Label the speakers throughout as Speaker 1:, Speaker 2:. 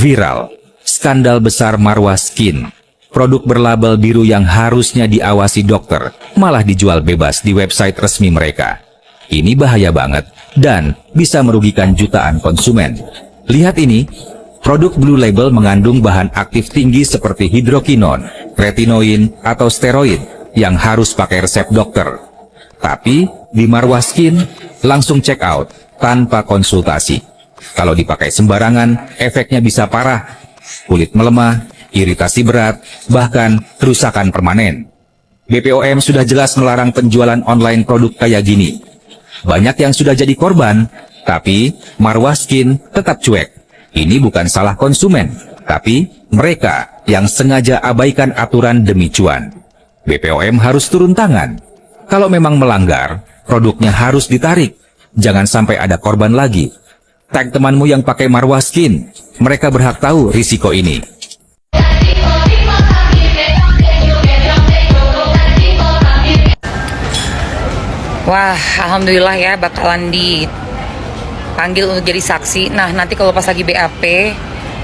Speaker 1: Viral, skandal besar Marwah Skin. Produk berlabel biru yang harusnya diawasi dokter, malah dijual bebas di website resmi mereka. Ini bahaya banget dan bisa merugikan jutaan konsumen. Lihat ini, produk Blue Label mengandung bahan aktif tinggi seperti hidrokinon, retinoin, atau steroid yang harus pakai resep dokter. Tapi di Marwah Skin langsung check out tanpa konsultasi. Kalau dipakai sembarangan, efeknya bisa parah. Kulit melemah, iritasi berat, bahkan kerusakan permanen. BPOM sudah jelas melarang penjualan online produk kayak gini. Banyak yang sudah jadi korban, tapi Marwah Skin tetap cuek. Ini bukan salah konsumen, tapi mereka yang sengaja abaikan aturan demi cuan. BPOM harus turun tangan. Kalau memang melanggar, produknya harus ditarik. Jangan sampai ada korban lagi. Tag temanmu yang pakai Marwah Skin. Mereka berhak tahu risiko ini.
Speaker 2: Wah, alhamdulillah ya bakalan dipanggil untuk jadi saksi. Nah, nanti kalau pas lagi BAP,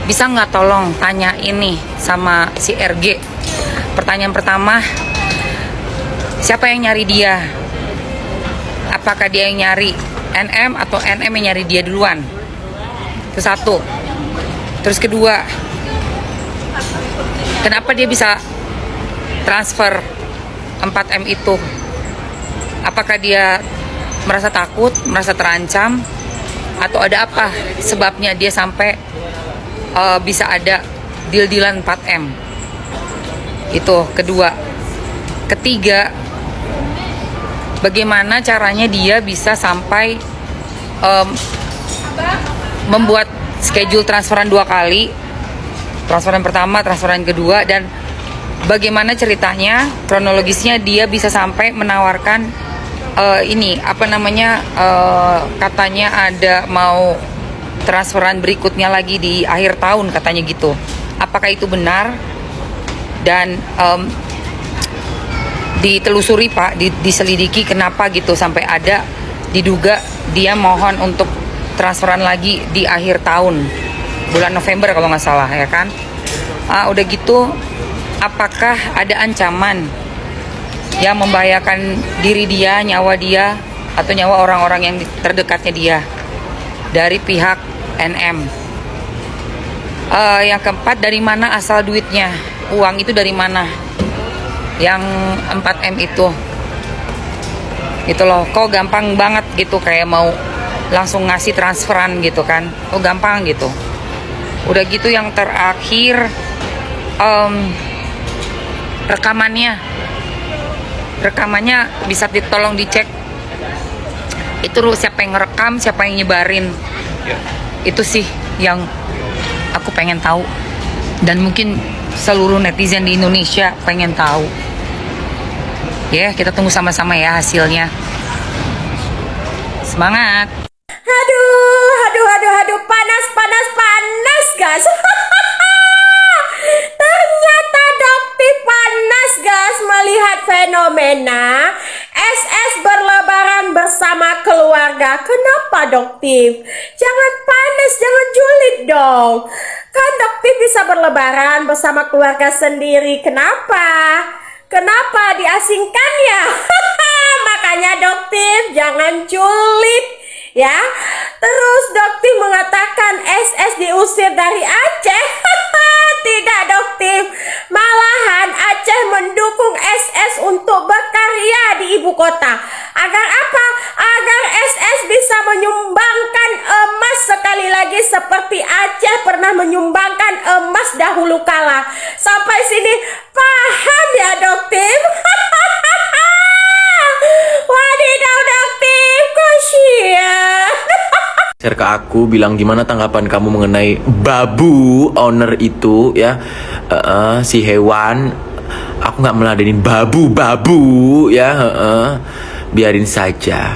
Speaker 2: bisa nggak tolong tanya ini sama si RG. Pertanyaan pertama, siapa yang nyari dia? Apakah dia yang nyari NM atau NM yang nyari dia duluan? Itu satu. Terus kedua, kenapa dia bisa transfer 4M itu? Apakah dia merasa takut, merasa terancam, atau ada apa sebabnya dia sampai bisa ada deal-dealan 4M? Itu kedua. Ketiga, bagaimana caranya dia bisa sampai membuat schedule transferan 2 kali, transferan pertama, transferan kedua, dan bagaimana ceritanya, kronologisnya dia bisa sampai menawarkan katanya ada mau transferan berikutnya lagi di akhir tahun katanya gitu. Apakah itu benar? Dan ditelusuri Pak, diselidiki kenapa gitu sampai ada diduga dia mohon untuk transferan lagi di akhir tahun, bulan November kalau nggak salah ya kan. Udah gitu, apakah ada ancaman yang membahayakan diri dia, nyawa dia, atau nyawa orang-orang yang terdekatnya dia dari pihak NM? Yang keempat, dari mana asal duitnya? Uang itu dari mana? Yang 4M itu loh, kok gampang banget gitu, kayak mau langsung ngasih transferan gitu kan, kok gampang gitu. Udah gitu yang terakhir, rekamannya bisa tolong dicek itu siapa yang ngerekam, siapa yang nyebarin. Itu sih yang aku pengen tahu, dan mungkin seluruh netizen di Indonesia pengen tahu. Ya, kita tunggu sama-sama ya hasilnya. Semangat.
Speaker 3: Aduh, panas, guys. Ternyata Dokti panas, guys, melihat fenomena SS berlebaran bersama keluarga. Kenapa, Dokti? Jangan panas, jangan julid dong. Kan Dokti bisa berlebaran bersama keluarga sendiri. Kenapa diasingkan ya? Makanya Dokti jangan julid ya. Terus Dokti mengatakan SS diusir dari Aceh. Tidak, Dokti. Malahan Aceh mendukung SS untuk berkarya di ibu kota. Agar apa? Agar SS bisa menyumbangkan emas sekali lagi seperti Aceh pernah menyumbangkan emas dahulu kala. Sampai sini paham ya, Dokti? Wadidaw, Dokti, kasihan.
Speaker 4: Share ke aku, bilang gimana tanggapan kamu mengenai babu owner itu ya. Si hewan, aku nggak meladenin babu ya. Biarin saja.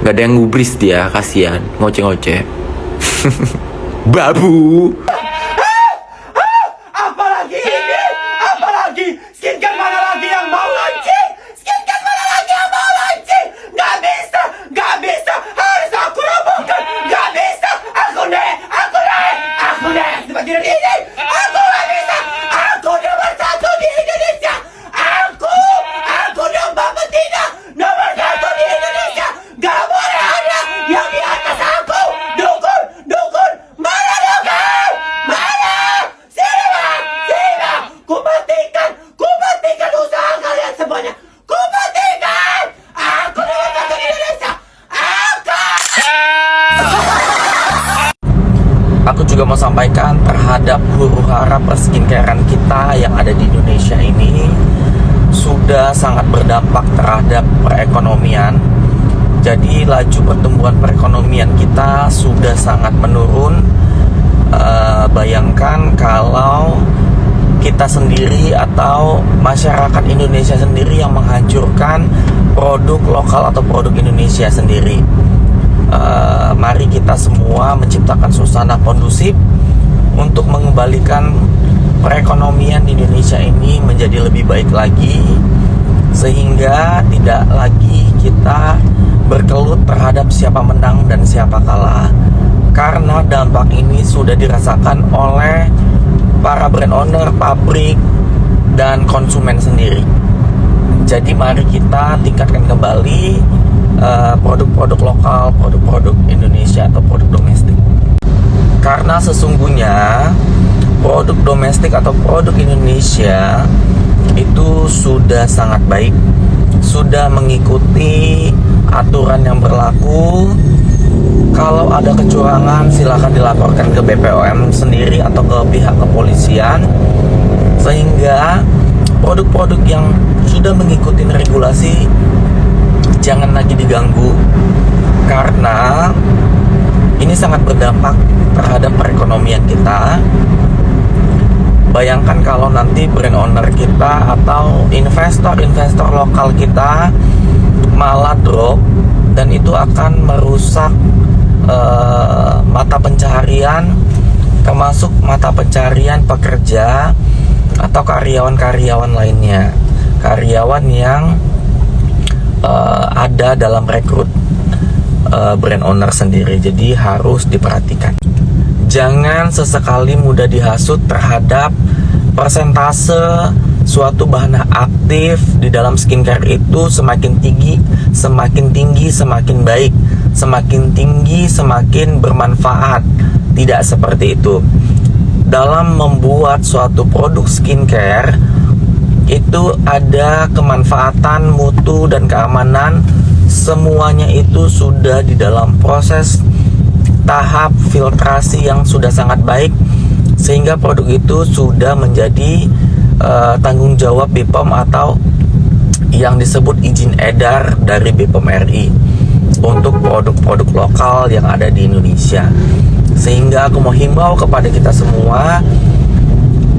Speaker 4: Nggak ada yang ngubris dia, kasihan, ngoceh-ngoceh. Babu.
Speaker 5: Apalagi ini? Apalagi? Skincare mana lagi yang mau launching? Skincare mana lagi yang mau launching? Gak bisa. Harus aku robohkan. Gak bisa. Aku naik.
Speaker 4: juga mau sampaikan terhadap huru-hara perskincarean kita yang ada di Indonesia ini sudah sangat berdampak terhadap perekonomian. Jadi laju pertumbuhan perekonomian kita sudah sangat menurun. Bayangkan kalau kita sendiri atau masyarakat Indonesia sendiri yang menghancurkan produk lokal atau produk Indonesia sendiri. Mari kita semua menciptakan suasana kondusif untuk mengembalikan perekonomian di Indonesia ini menjadi lebih baik lagi, sehingga tidak lagi kita berkelut terhadap siapa menang dan siapa kalah, karena dampak ini sudah dirasakan oleh para brand owner, pabrik, dan konsumen sendiri. Jadi mari kita tingkatkan kembali produk-produk lokal, produk-produk Indonesia atau produk domestik. Karena sesungguhnya produk domestik atau produk Indonesia itu sudah sangat baik, sudah mengikuti aturan yang berlaku. Kalau ada kecurangan silakan dilaporkan ke BPOM sendiri atau ke pihak kepolisian, sehingga produk-produk yang sudah mengikuti regulasi jangan lagi diganggu, karena ini sangat berdampak terhadap perekonomian kita. Bayangkan kalau nanti brand owner kita atau investor-investor lokal kita malah drop, dan itu akan merusak mata pencaharian, termasuk mata pencaharian pekerja atau karyawan-karyawan lainnya, karyawan yang ada dalam rekrut brand owner sendiri. Jadi harus diperhatikan. Jangan sesekali mudah dihasut terhadap persentase suatu bahan aktif di dalam skincare itu. Semakin tinggi semakin baik, semakin tinggi semakin bermanfaat. Tidak seperti itu. Dalam membuat suatu produk skincare itu ada kemanfaatan, mutu, dan keamanan. Semuanya itu sudah di dalam proses tahap filtrasi yang sudah sangat baik, sehingga produk itu sudah menjadi tanggung jawab BPOM atau yang disebut izin edar dari BPOM RI untuk produk-produk lokal yang ada di Indonesia. Sehingga aku mau himbau kepada kita semua,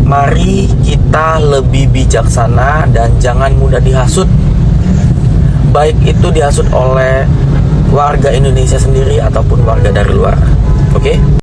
Speaker 4: mari kita lebih bijaksana dan jangan mudah dihasut, baik itu dihasut oleh warga Indonesia sendiri ataupun warga dari luar. Oke?